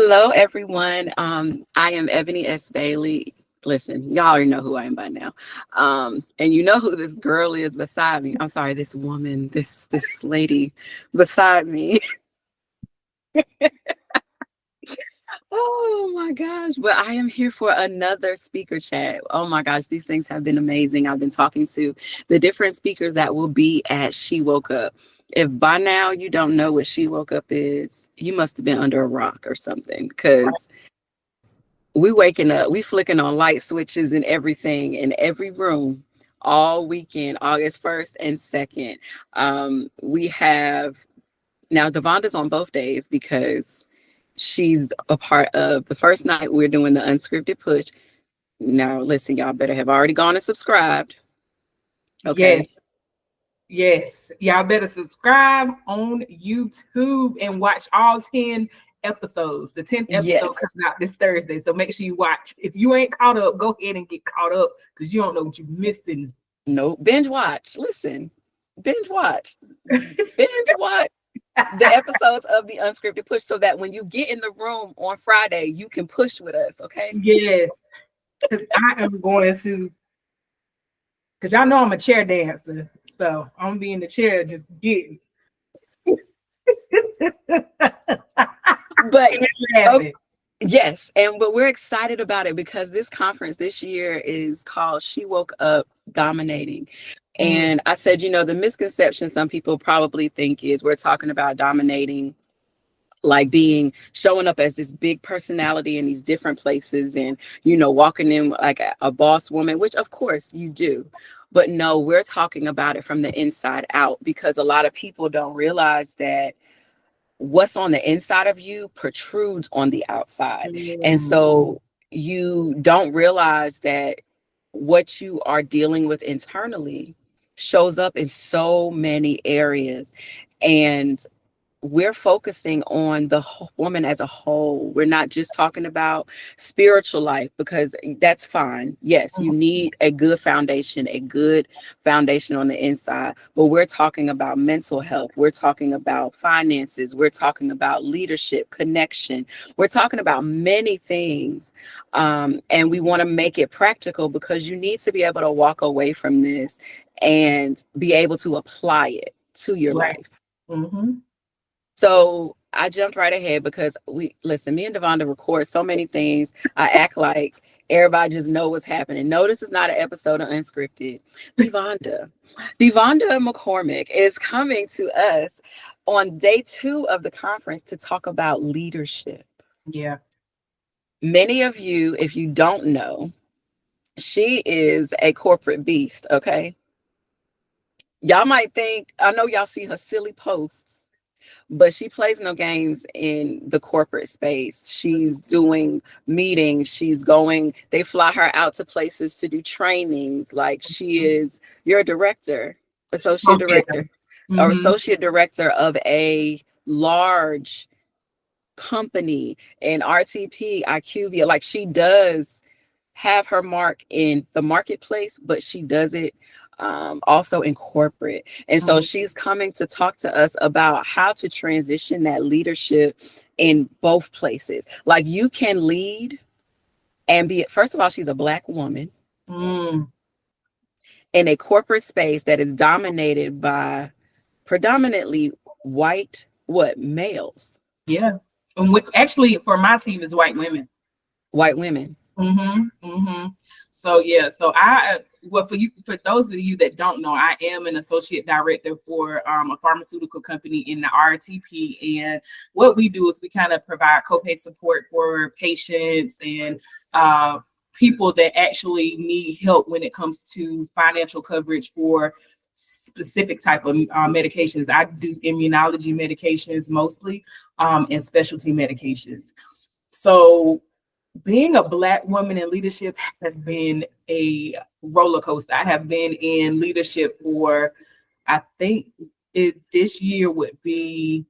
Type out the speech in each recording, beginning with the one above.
Hello, everyone. I am Ebony S. Bailey. Listen, y'all already know who I am by now. And you know who this girl is beside me. I'm sorry, this woman, this lady beside me. Oh my gosh. But I am here for another speaker chat. Oh my gosh, these things have been amazing. I've been talking to the different speakers that will be at She Woke Up. If by now you don't know what She Woke Up is, you must have been under a rock or something, because we waking up, we flicking on light switches and everything in every room all weekend, August 1st and 2nd. We have now DeVonda's on both days because she's a part of the first night. We're doing the unscripted push. Now, listen, y'all better have already gone and subscribed. Okay. Yes. Y'all better subscribe on YouTube and watch all 10 episodes. The 10th episode comes out this Thursday. So make sure you watch. If you ain't caught up, go ahead and get caught up because you don't know what you're missing. No, binge watch. Listen, binge watch. Binge watch the episodes of the unscripted push so that when you get in the room on Friday, you can push with us, okay? Yes. Because I am going to, because y'all know I'm a chair dancer. So I'm gonna be in the chair just getting. But yes, but we're excited about it because this conference this year is called She Woke Up Dominating. And I said, the misconception some people probably think is we're talking about dominating, like showing up as this big personality in these different places and, walking in like a boss woman, which of course you do. But no, we're talking about it from the inside out, because a lot of people don't realize that what's on the inside of you protrudes on the outside. And so you don't realize that what you are dealing with internally shows up in so many areas. And we're focusing on the woman as a whole. We're not just talking about spiritual life, because that's fine. Yes, you need a good foundation on the inside, but we're talking about mental health. We're talking about finances. We're talking about leadership, connection. We're talking about many things. And we want to make it practical, because you need to be able to walk away from this and be able to apply it to your life. So I jumped right ahead because me and DeVonnda record so many things. I act like everybody just know what's happening. No, this is not an episode of Unscripted. DeVonnda McCormick is coming to us on day 2 of the conference to talk about leadership. Yeah. Many of you, if you don't know, she is a corporate beast, okay? Y'all might think, I know y'all see her silly posts, but she plays no games in the corporate space. She's doing meetings. They fly her out to places to do trainings. Like, she is your associate director of a large company in RTP, IQVIA. Like, she does have her mark in the marketplace, but she does it also in corporate. And so she's coming to talk to us about how to transition that leadership in both places. Like, you can lead and first of all, she's a Black woman in a corporate space that is dominated by predominantly white males. Yeah. And actually, for my team is white women. So yeah, for those of you that don't know, I am an associate director for a pharmaceutical company in the RTP, and what we do is we kind of provide copay support for patients and people that actually need help when it comes to financial coverage for specific type of medications. I do immunology medications mostly, and specialty medications. So being a Black woman in leadership has been a roller coaster. I have been in leadership for, I think this year would be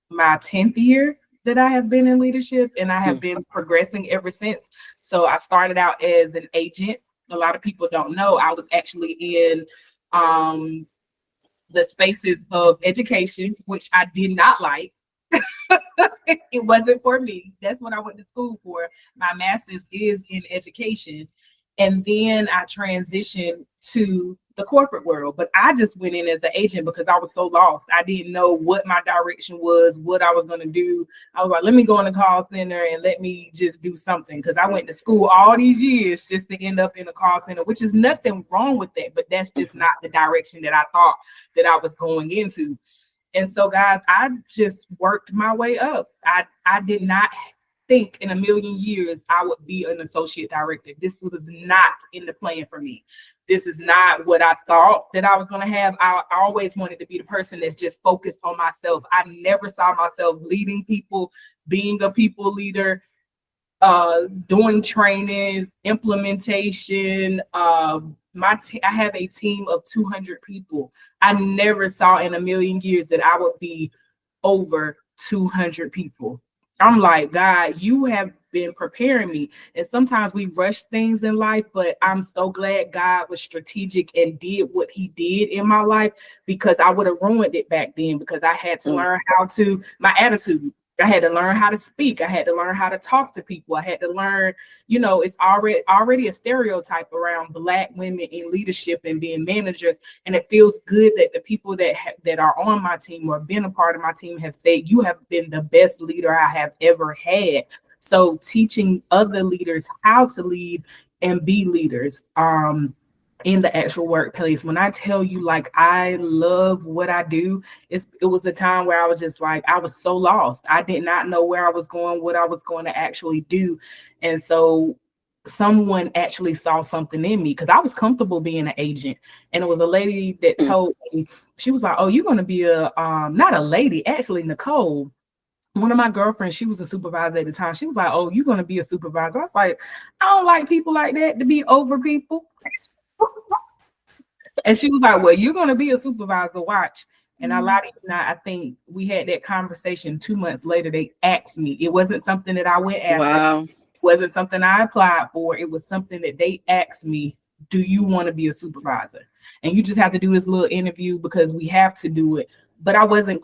my 10th year that I have been in leadership, and I have been progressing ever since. So I started out as an agent. A lot of people don't know I was actually in the spaces of education, which I did not like. It wasn't for me. That's what I went to school for. My master's is in education. And then I transitioned to the corporate world. But I just went in as an agent because I was so lost. I didn't know what my direction was, what I was going to do. I was like, let me go in the call center and let me just do something. Because I went to school all these years just to end up in a call center, which is nothing wrong with that. But that's just not the direction that I thought that I was going into. And so, guys, I just worked my way up. I did not think in a million years I would be an associate director. This was not in the plan for me. This is not what I thought that I was going to have. I always wanted to be the person that's just focused on myself. I never saw myself leading people, being a people leader, doing trainings, implementation. I have a team of 200 people. I never saw in a million years that I would be over 200 people. I'm like, God, you have been preparing me. And sometimes we rush things in life, but I'm so glad God was strategic and did what he did in my life, because I would have ruined it back then, because I had to learn my attitude. I had to learn how to speak. I had to learn how to talk to people. I had to learn, it's already a stereotype around Black women in leadership and being managers. And it feels good that the people that are on my team or been a part of my team have said, you have been the best leader I have ever had. So teaching other leaders how to lead and be leaders, in the actual workplace. When I tell you, like, I love what I do, it was a time where I was just like, I was so lost. I did not know where I was going, what I was going to actually do. And so someone actually saw something in me, because I was comfortable being an agent. And it was a lady that told me, she was like, oh, you're going to be not a lady, actually, Nicole. One of my girlfriends, she was a supervisor at the time. She was like, oh, you're going to be a supervisor. I was like, I don't like people like that to be over people. And she was like, well, you're going to be a supervisor, watch. And I lied to you not, I think we had that conversation 2 months later. They asked me. It wasn't something that I went after. Wow. It wasn't something I applied for. It was something that they asked me, do you want to be a supervisor? And you just have to do this little interview because we have to do it. But I wasn't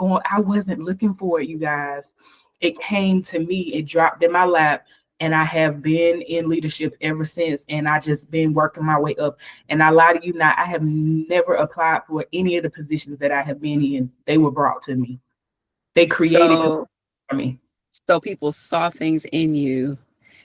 looking for it, you guys. It came to me, it dropped in my lap. And I have been in leadership ever since. And I just been working my way up. And I lie to you not, I have never applied for any of the positions that I have been in. They were brought to me. They created for me. So people saw things in you,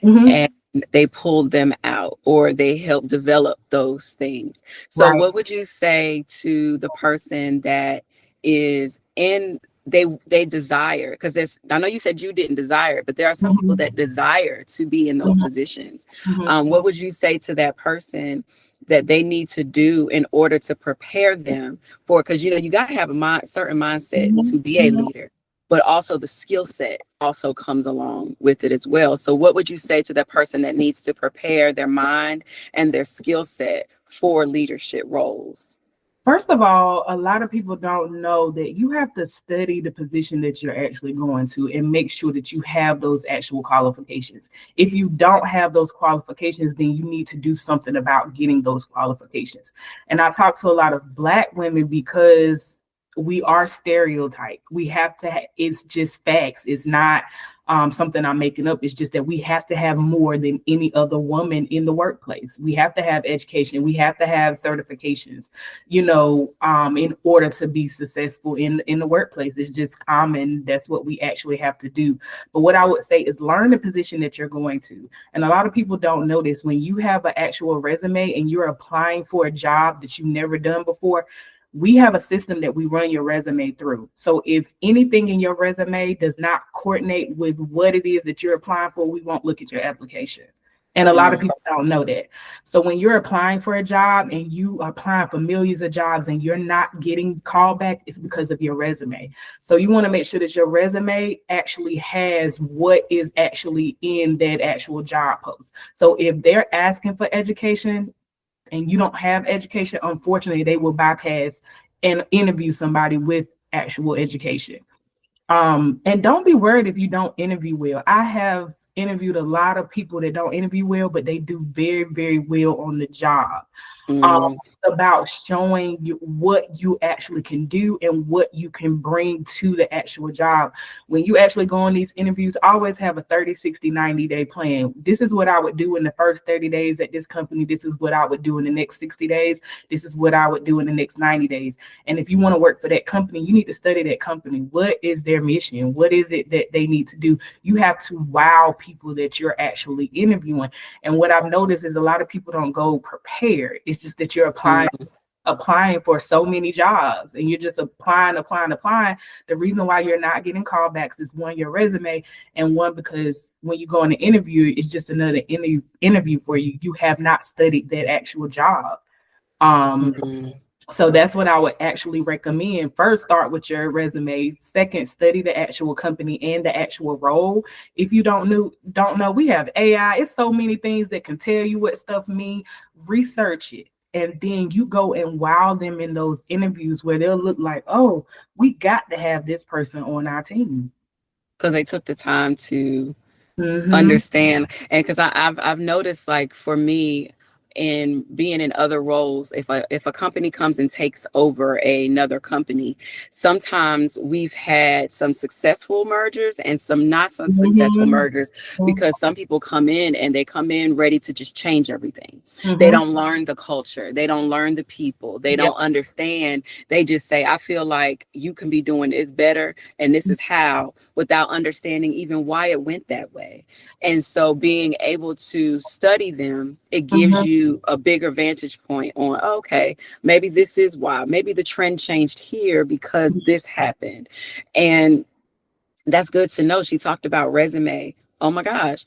and they pulled them out, or they helped develop those things. So what would you say to the person that is in, they desire, because I know you said you didn't desire it, but there are some people that desire to be in those positions. What would you say to that person that they need to do in order to prepare them for, because you got to have a certain mindset to be a leader, but also the skill set also comes along with it as well. So what would you say to that person that needs to prepare their mind and their skill set for leadership roles? First of all, a lot of people don't know that you have to study the position that you're actually going to and make sure that you have those actual qualifications. If you don't have those qualifications, then you need to do something about getting those qualifications. And I talk to a lot of Black women because we are stereotyped. We have to, it's just facts. It's not something I'm making up. It's just that we have to have more than any other woman in the workplace. We have to have education. We have to have certifications, in order to be successful in the workplace. It's just common. That's what we actually have to do. But what I would say is learn the position that you're going to. And a lot of people don't know this. When you have an actual resume and you're applying for a job that you've never done before, we have a system that we run your resume through. So if anything in your resume does not coordinate with what it is that you're applying for, we won't look at your application. And a lot of people don't know that. So when you're applying for a job and you are applying for millions of jobs and you're not getting called back, it's because of your resume. So you want to make sure that your resume actually has what is actually in that actual job post. So if they're asking for education, and you don't have education, unfortunately, they will bypass and interview somebody with actual education. And don't be worried if you don't interview well. I have interviewed a lot of people that don't interview well, but they do very, very well on the job. Mm. about showing you what you actually can do and what you can bring to the actual job. When you actually go on these interviews, always have a 30, 60, 90-day plan. This is what I would do in the first 30 days at this company. This is what I would do in the next 60 days. This is what I would do in the next 90 days. And if you want to work for that company, you need to study that company. What is their mission? What is it that they need to do? You have to wow people that you're actually interviewing. And what I've noticed is a lot of people don't go prepared. It's just that you're applying for so many jobs and you're just applying. The reason why you're not getting callbacks is one, your resume, and one, because when you go on the interview, it's just another interview for you. You have not studied that actual job. So that's what I would actually recommend. First, start with your resume. Second, study the actual company and the actual role. If you don't know, we have AI. It's so many things that can tell you what stuff mean. Research it. And then you go and wow them in those interviews where they'll look like, oh, we got to have this person on our team. Because they took the time to understand. And because I've noticed, like, for me, in being in other roles, if a company comes and takes over another company, sometimes we've had some successful mergers and some not so successful mergers, because some people come in and they come in ready to just change everything. They don't learn the culture, they don't learn the people, they don't understand. They just say, I feel like you can be doing this better and this is how, without understanding even why it went that way. And so being able to study them, it gives you a bigger vantage point on, okay, maybe this is why, maybe the trend changed here because this happened. And that's good to know. She talked about resume. Oh my gosh.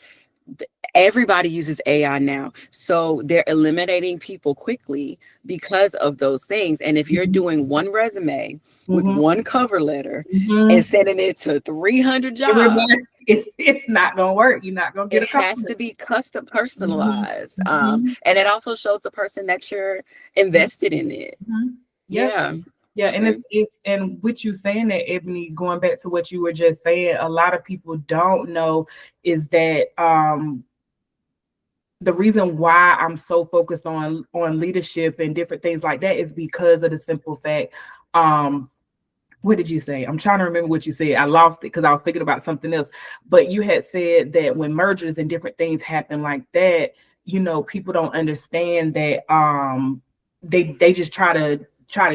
Everybody uses AI now. So they're eliminating people quickly because of those things. And if you're doing one resume with one cover letter and sending it to 300 jobs, it's not going to work. You're not going to get it has to be custom personalized. And it also shows the person that you're invested in it. Yeah. And it's and with you saying that, Ebony, going back to what you were just saying, a lot of people don't know is that the reason why I'm so focused on leadership and different things like that is because of the simple fact. What did you say? I'm trying to remember what you said. I lost it because I was thinking about something else. But you had said that when mergers and different things happen like that, people don't understand that they just try to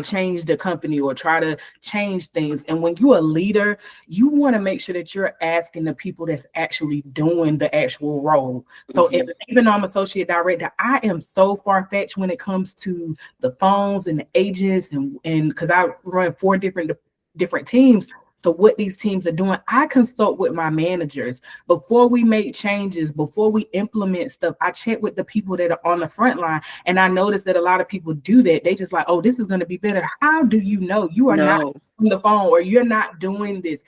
change the company or try to change things. And when you're a leader, you want to make sure that you're asking the people that's actually doing the actual role. So even though I'm associate director, I am so far-fetched when it comes to the phones and the agents, and because I run 4 different teams. So what these teams are doing, I consult with my managers before we make changes, before we implement stuff. I check with the people that are on the front line, and I notice that a lot of people do that. They just like, oh, this is going to be better. How do you know? You are not on the phone, or you're not doing this.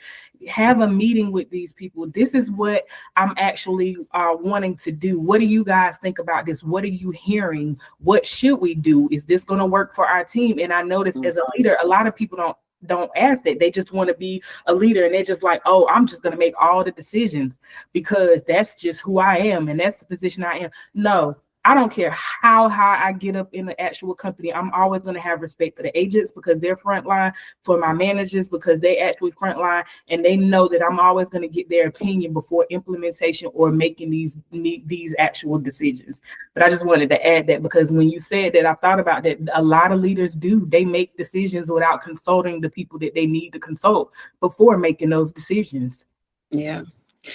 Have a meeting with these people. This is what I'm actually wanting to do. What do you guys think about this? What are you hearing? What should we do? Is this going to work for our team? And I notice as a leader, a lot of people don't ask that. They just want to be a leader, and they're just like, oh, I'm just going to make all the decisions because that's just who I am and that's the position I am. No, I don't care how high I get up in the actual company. I'm always going to have respect for the agents because they're frontline, for my managers because they actually frontline, and they know that I'm always going to get their opinion before implementation or making these actual decisions. But I just wanted to add that because when you said that, I thought about that. A lot of leaders do. They make decisions without consulting the people that they need to consult before making those decisions. Yeah.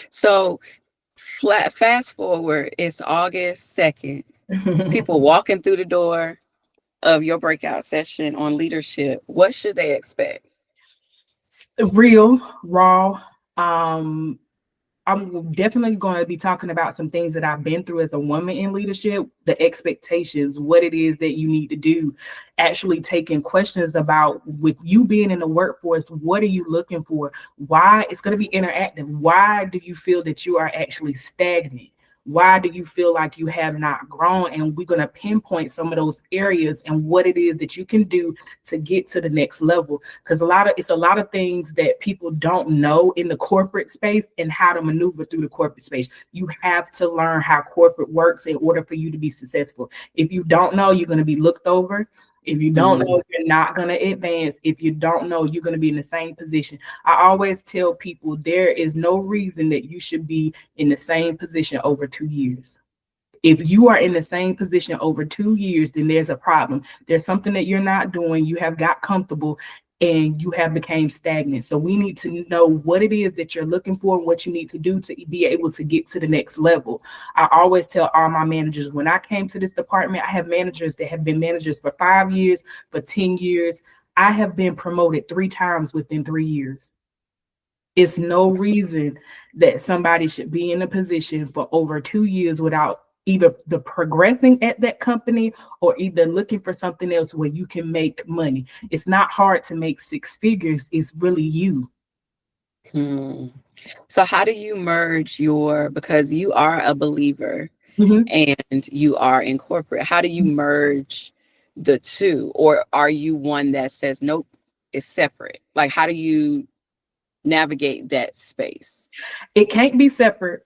So fast forward, it's August 2nd. People walking through the door of your breakout session on leadership. What should they expect? Real, raw. I'm definitely going to be talking about some things that I've been through as a woman in leadership, the expectations, what it is that you need to do, actually taking questions about, with you being in the workforce, what are you looking for? Why? It's going to be interactive. Why do you feel that you are actually stagnant? Why do you feel like you have not grown? And we're going to pinpoint some of those areas and what it is that you can do to get to the next level. Because it's a lot of things that people don't know in the corporate space and how to maneuver through the corporate space. You have to learn how corporate works in order for you to be successful. If you don't know, you're going to be looked over. If you don't know, you're not going to advance. If you don't know, you're going to be in the same position. I always tell people there is no reason that you should be in the same position over 2 years. If you are in the same position over 2 years, then there's a problem. There's something that you're not doing. You have got comfortable and you have become stagnant. So we need to know what it is that you're looking for, what you need to do to be able to get to the next level. I always tell all my managers, when I came to this department, I have managers that have been managers for 5 years, for 10 years. I have been promoted 3 times within 3 years. It's no reason that somebody should be in a position for over 2 years without either the progressing at that company or either looking for something else where you can make money. It's not hard to make 6 figures. It's really you. So how do you merge because you are a believer and you are in corporate, how do you merge the two? Or are you one that says, nope, it's separate? Like, how do you navigate that space? It can't be separate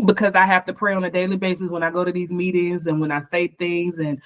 because I have to pray on a daily basis when I go to these meetings and when I say things, and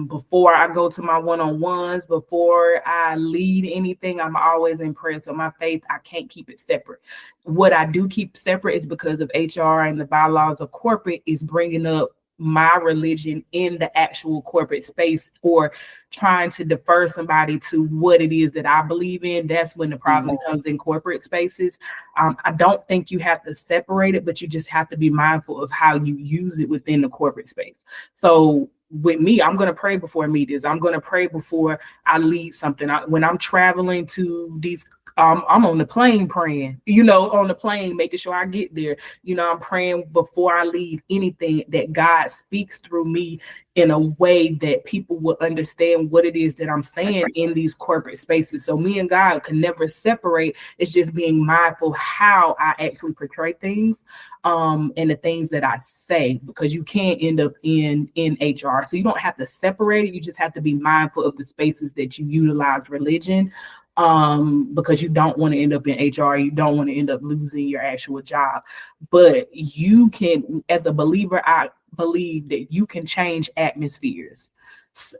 before I go to my one-on-ones, before I lead anything, I'm always in prayer. So my faith, I can't keep it separate. What I do keep separate is because of HR and the bylaws of corporate is bringing up my religion in the actual corporate space or trying to defer somebody to what it is that I believe in. That's when the problem comes in corporate spaces. I don't think you have to separate it, but you just have to be mindful of how you use it within the corporate space. So with me, I'm going to pray before meetings. I'm going to pray before I lead something. When I'm traveling to these, I'm on the plane praying, on the plane, making sure I get there. I'm praying before I lead anything that God speaks through me in a way that people will understand what it is that I'm saying in these corporate spaces. So me and God can never separate. It's just being mindful how I actually portray things and the things that I say, because you can't end up in HR. So you don't have to separate it. You just have to be mindful of the spaces that you utilize religion, because you don't want to end up in HR. You don't want to end up losing your actual job. But you can, as a believer, I believe that you can change atmospheres.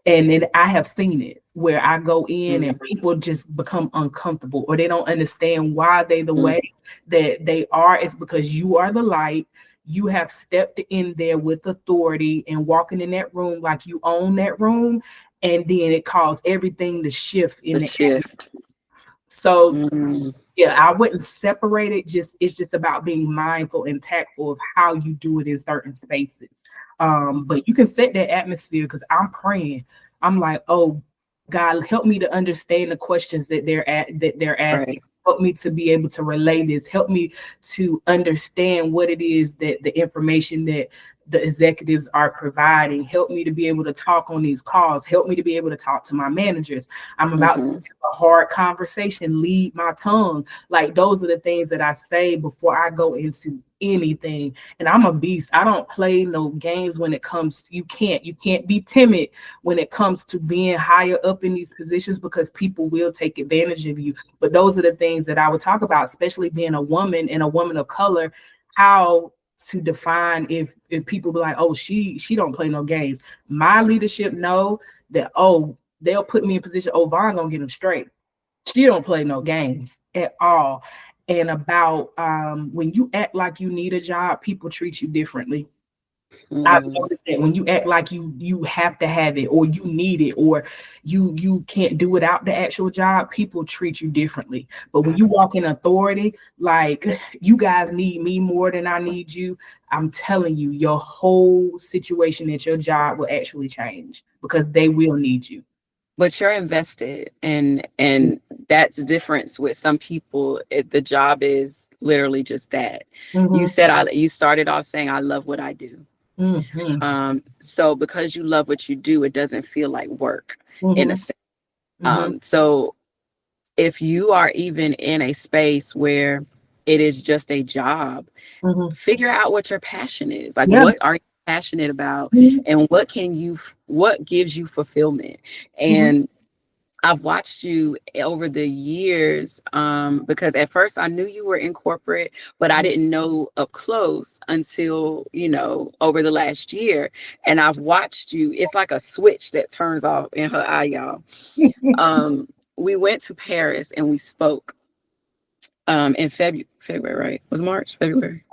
And then I have seen it where I go in and people just become uncomfortable or they don't understand why they the way that they are. It's because you are the light. You have stepped in there with authority and walking in that room like you own that room. And then it caused everything to shift in the shift. So yeah, I wouldn't separate it. It's just about being mindful and tactful of how you do it in certain spaces. But you can set that atmosphere, because I'm praying. I'm like, oh God, help me to understand the questions that they're asking. Right. Help me to be able to relay this. Help me to understand what it is that the information that the executives are providing. Help me to be able to talk on these calls. Help me to be able to talk to my managers. I'm about to have a hard conversation, lead my tongue. Like, those are the things that I say before I go into anything. And I'm a beast. I don't play no games when it comes to, you can't be timid when it comes to being higher up in these positions, because people will take advantage of you. But those are the things that I would talk about, especially being a woman and a woman of color, how to define if people be like, oh, she don't play no games. My leadership know that, oh, they'll put me in position, oh, Vaughn gonna get them straight. She don't play no games at all. And about when you act like you need a job, people treat you differently. I've noticed that when you act like you have to have it, or you need it, or you can't do without the actual job, people treat you differently. But when you walk in authority, like, you guys need me more than I need you, I'm telling you, your whole situation at your job will actually change, because they will need you. But you're invested, and that's the difference with some people. The job is literally just that. You said you started off saying, I love what I do. So because you love what you do, it doesn't feel like work in a sense. So if you are even in a space where it is just a job. Mhm. Figure out what your passion is. Like, Yeah. what are you passionate about, Mhm. and what gives you fulfillment? Mhm. And I've watched you over the years, because at first I knew you were in corporate, but I didn't know up close until, over the last year. And I've watched you. It's like a switch that turns off in her eye, y'all. We went to Paris and we spoke in February, right? Was March? February.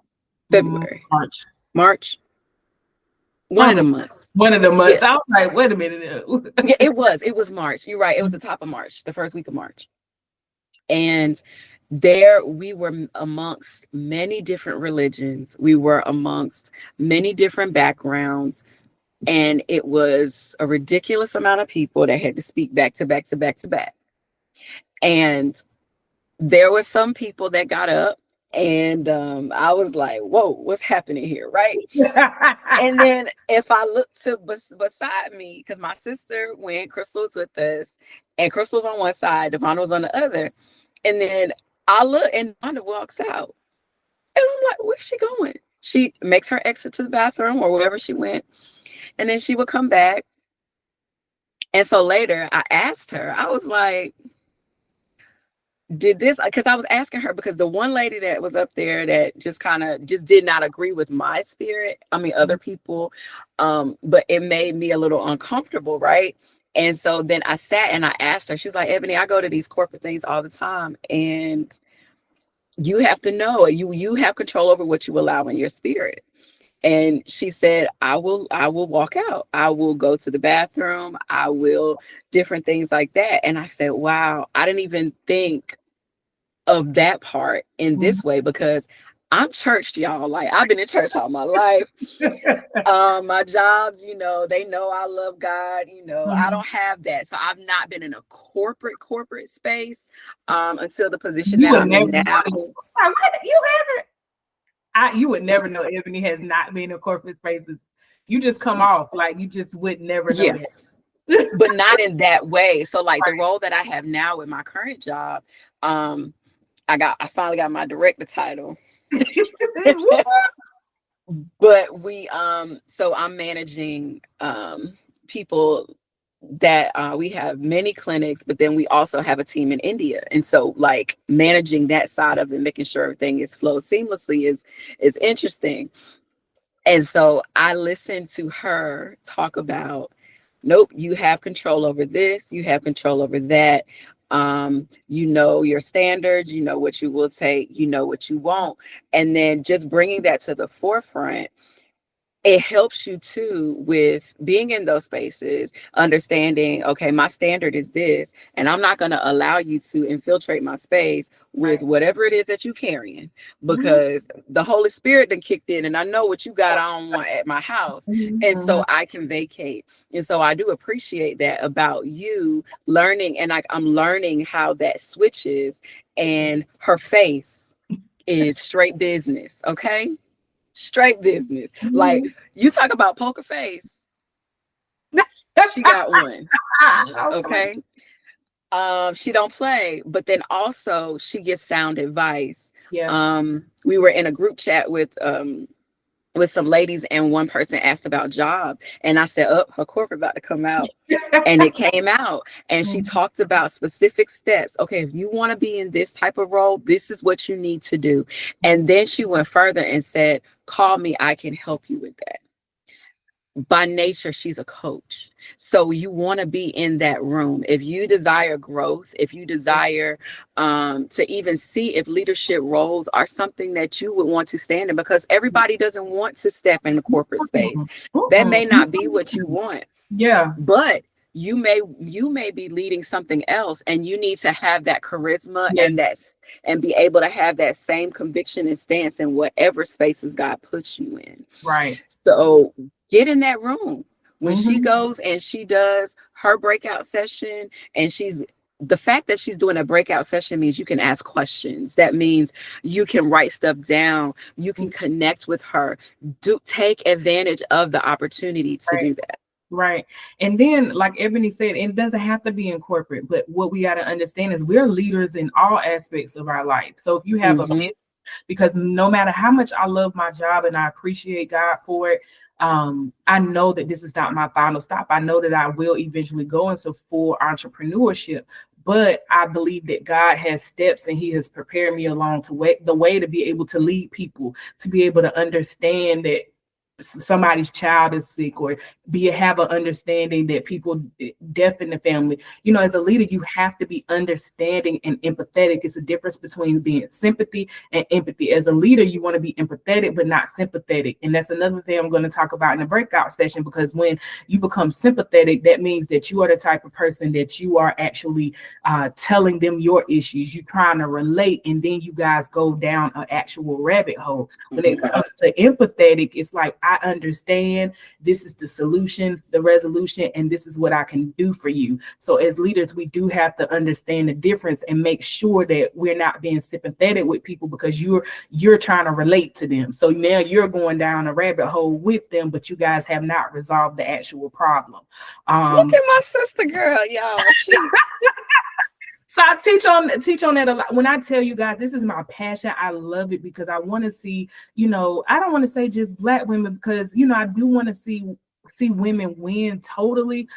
March. March. One of the Probably months. one of the months. Yeah. I was like, wait a minute. Yeah, it was March. You're right. It was the top of March, the first week of March. And there we were amongst many different religions. We were amongst many different backgrounds. And it was a ridiculous amount of people that had to speak back to back to back to back. And there were some people that got up, and I was like, whoa, what's happening here? Right. And then if I look to beside me, because my sister went, Crystal's with us, and Crystal's on one side, DeVonnda was on the other. And then I look and DeVonnda walks out. And I'm like, where's she going? She makes her exit to the bathroom or wherever she went. And then she would come back. And so later I asked her, I was like, did this, because I was asking her, because the one lady that was up there that just kind of just did not agree with my spirit, I mean other people, but it made me a little uncomfortable, right? And so then I sat and I asked her, she was like, Ebony, I go to these corporate things all the time, and you have to know, you have control over what you allow in your spirit. And she said, I will walk out. I will go to the bathroom. I will different things like that. And I said, wow, I didn't even think of that part in this way, because I'm churched, y'all. Like, I've been in church all my life. My jobs, they know I love God, I don't have that. So I've not been in a corporate space until the position You that would I'm never in now. you would never know Ebony has not been in corporate spaces. You just come off like you just would never know that. But not in that way. So like the role that I have now with my current job, I finally got my director title. But so I'm managing people that we have many clinics, but then we also have a team in India. And so like managing that side of it, making sure everything is flow seamlessly is interesting. And so I listened to her talk about, nope, you have control over this, you have control over that. Your standards, what you will take, what you won't. And then just bringing that to the forefront, it helps you too with being in those spaces, understanding, okay, my standard is this, and I'm not going to allow you to infiltrate my space with whatever it is that you're carrying, because the Holy Spirit done kicked in, and I know what you got on want at my house. And so I can vacate. And so I do appreciate that about you learning, and I'm learning how that switches, and her face is straight business. Okay. Straight business. Like, you talk about poker face, she got one. Okay. She don't play, but then also she gets sound advice. Yeah. We were in a group chat with some ladies, and one person asked about job, and I said, oh, her corporate about to come out. And it came out, and she talked about specific steps. Okay, if you want to be in this type of role, this is what you need to do. And then she went further and said, call me, I can help you with that. By nature, she's a coach. So you want to be in that room. If you desire growth, if you desire to even see if leadership roles are something that you would want to stand in, because everybody doesn't want to step in the corporate space. That may not be what you want. Yeah. But you may be leading something else, and you need to have that charisma and be able to have that same conviction and stance in whatever spaces God puts you in. Right. So get in that room when she goes and she does her breakout session, and the fact that she's doing a breakout session means you can ask questions. That means you can write stuff down. You can connect with her. Take advantage of the opportunity to do that. Right. And then, like Ebony said, it doesn't have to be in corporate, but what we got to understand is we're leaders in all aspects of our life. So if you have a because no matter how much I love my job and I appreciate God for it, I know that this is not my final stop. I know that I will eventually go into full entrepreneurship, but I believe that God has steps and He has prepared me along the way to be able to lead people, to be able to understand that somebody's child is sick, or have an understanding that people deaf in the family. You know, as a leader, you have to be understanding and empathetic. It's a difference between being sympathy and empathy. As a leader, you want to be empathetic but not sympathetic, and that's another thing I'm going to talk about in the breakout session, because when you become sympathetic, that means that you are the type of person that you are actually telling them your issues. You're trying to relate, and then you guys go down an actual rabbit hole. When it comes to empathetic, it's like, I understand, this is the solution, the resolution, and this is what I can do for you. So as leaders, we do have to understand the difference and make sure that we're not being sympathetic with people because you're trying to relate to them. So now you're going down a rabbit hole with them, but you guys have not resolved the actual problem. Look at my sister girl, y'all. So I teach on that a lot. When I tell you guys, this is my passion. I love it because I want to see, you know, I don't want to say just Black women, because, you know, I do want to see women win totally,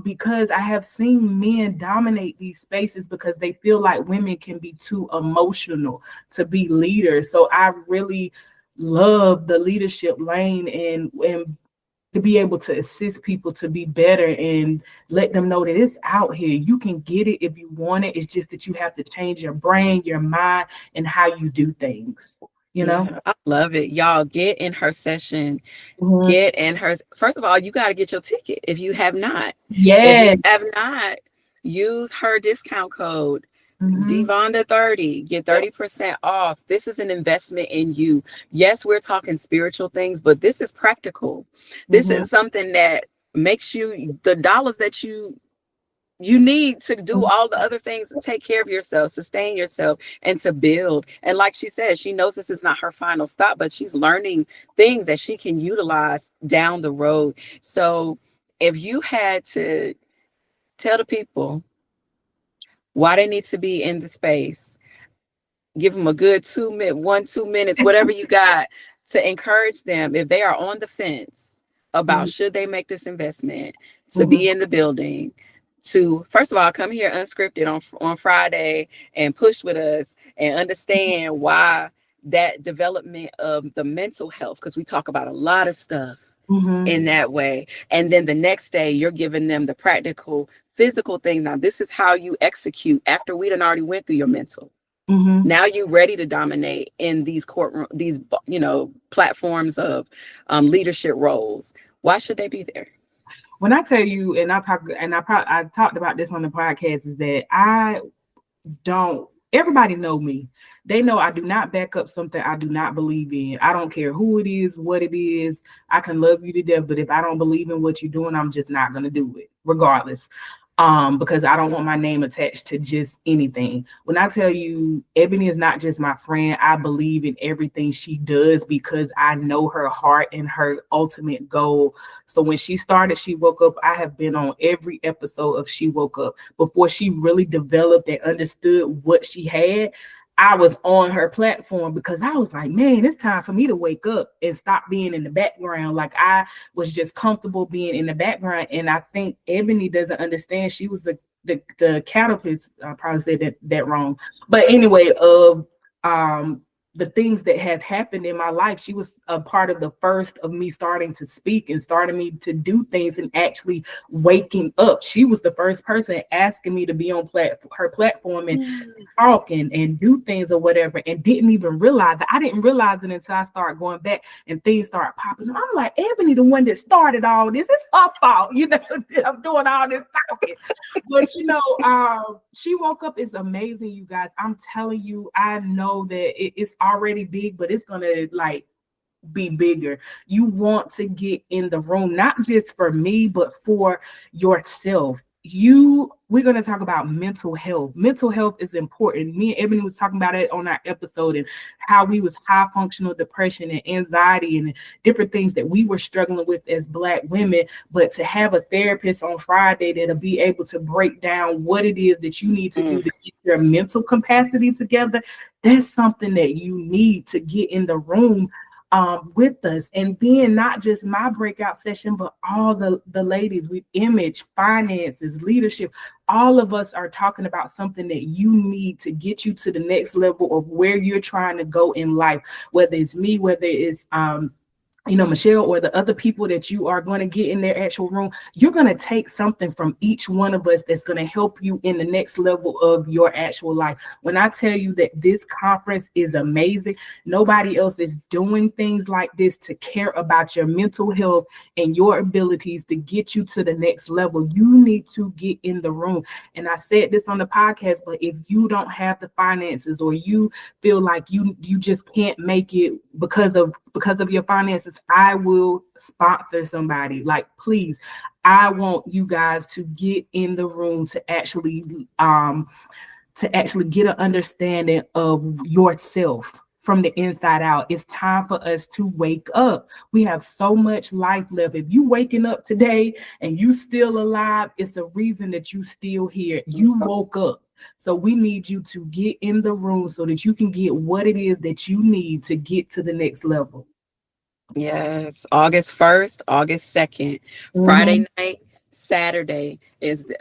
because I have seen men dominate these spaces because they feel like women can be too emotional to be leaders. So I really love the leadership lane and to be able to assist people to be better and let them know that it's out here. You can get it if you want it. It's just that you have to change your brain, your mind, and how you do things. You know? Yeah, I love it. Y'all get in her session. Mhm. Get in her. First of all, you got to get your ticket if you have not. Yeah. If you have not, use her discount code. Mhm. DeVonnda 30, get 30% off. This is an investment in you. Yes, we're talking spiritual things, but this is practical. This Mhm. is something that makes you the dollars that you need to do all the other things, take care of yourself, sustain yourself, and to build. And like she said, she knows this is not her final stop, but she's learning things that she can utilize down the road. So if you had to tell the people why they need to be in the space, give them a good 2 minutes, whatever you got to encourage them if they are on the fence about should they make this investment to be in the building, to first of all come here unscripted on Friday and push with us and understand why that development of the mental health, because we talk about a lot of stuff in that way, and then the next day you're giving them the practical physical things. Now this is how you execute after we done already went through your mental. Now you're ready to dominate in these courtroom, these, you know, platforms of leadership roles. Why should they be there? When I tell you, and I talked about this on the podcast, is that everybody know me. They know I do not back up something I do not believe in. I don't care who it is, what it is. I can love you to death, but if I don't believe in what you're doing, I'm just not going to do it regardless. Because I don't want my name attached to just anything. When I tell you Ebony is not just my friend, I believe in everything she does because I know her heart and her ultimate goal. So when she started She Woke Up, I have been on every episode of She Woke Up. Before she really developed and understood what she had, I was on her platform because I was like, man, it's time for me to wake up and stop being in the background. Like I was just comfortable being in the background. And I think Ebony doesn't understand. She was the caterpillar. I probably said that wrong. But anyway, the things that have happened in my life, she was a part of the first of me starting to speak and starting me to do things and actually waking up. She was the first person asking me to be on her platform and talk and do things or whatever, and didn't even realize it. I didn't realize it until I started going back and things started popping up. I'm like, Ebony, the one that started all this, it's her fault, you know. I'm doing all this talking. But you know, She Woke Up is amazing, you guys. I'm telling you, I know that it's already big, but it's gonna like be bigger. You want to get in the room, not just for me, but for yourself. we're going to talk about mental health. Mental health is important. Me and Ebony was talking about it on our episode, and how we was high functional depression and anxiety and different things that we were struggling with as Black women. But to have a therapist on Friday that'll be able to break down what it is that you need to do to get your mental capacity together, that's something that you need to get in the room with us. And then not just my breakout session, but all the ladies with image, finances, leadership, all of us are talking about something that you need to get you to the next level of where you're trying to go in life, whether it's me, whether it's Michelle, or the other people that you are going to get in their actual room. You're going to take something from each one of us that's going to help you in the next level of your actual life. When I tell you that this conference is amazing, nobody else is doing things like this to care about your mental health and your abilities to get you to the next level. You need to get in the room. And I said this on the podcast, but if you don't have the finances, or you feel like you just can't make it because of your finances, I will sponsor somebody. Like, please, I want you guys to get in the room to actually get an understanding of yourself from the inside out. It's time for us to wake up. We have so much life left. If you waking up today and you still alive, it's a reason that you still here. You woke up. So we need you to get in the room so that you can get what it is that you need to get to the next level. Yes, August 1st, August 2nd, Friday night, Saturday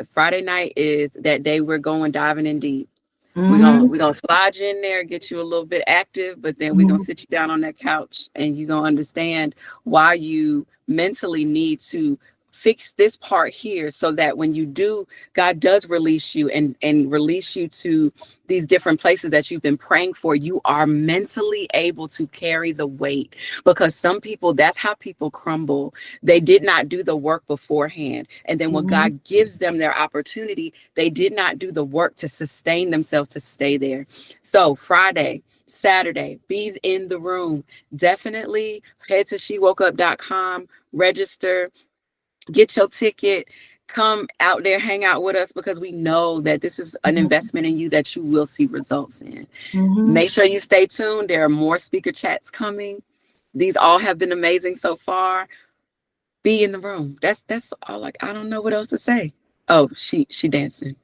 Friday night is that day we're going diving in deep. We're gonna slide you in there, get you a little bit active, but then we're gonna sit you down on that couch, and you're gonna understand why you mentally need to fix this part here, so that when you do, God does release you and release you to these different places that you've been praying for, you are mentally able to carry the weight. Because some people, that's how people crumble. They did not do the work beforehand. And then when God gives them their opportunity, they did not do the work to sustain themselves to stay there. So Friday, Saturday, be in the room. Definitely head to shewokeup.com, register, get your ticket, come out there, hang out with us, because we know that this is an investment in you that you will see results in. Make sure you stay tuned. There are more speaker chats coming. These all have been amazing so far. Be in the room. That's all. Like, I don't know what else to say. Oh, she dancing.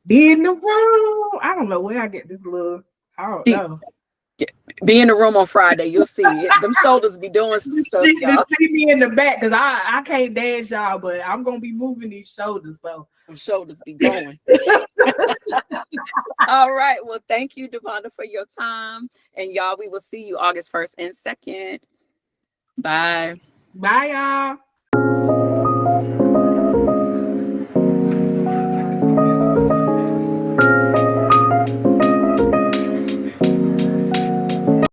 Be in the room. I don't know where I get this little. I don't know. Be in the room on Friday. You'll see it. Them shoulders be doing some stuff, y'all. See me in the back, because I can't dance, y'all, but I'm gonna be moving these shoulders. So them shoulders be going. All right. Well, thank you, DeVonnda, for your time. And y'all, we will see you August 1st and 2nd. Bye. Bye, y'all.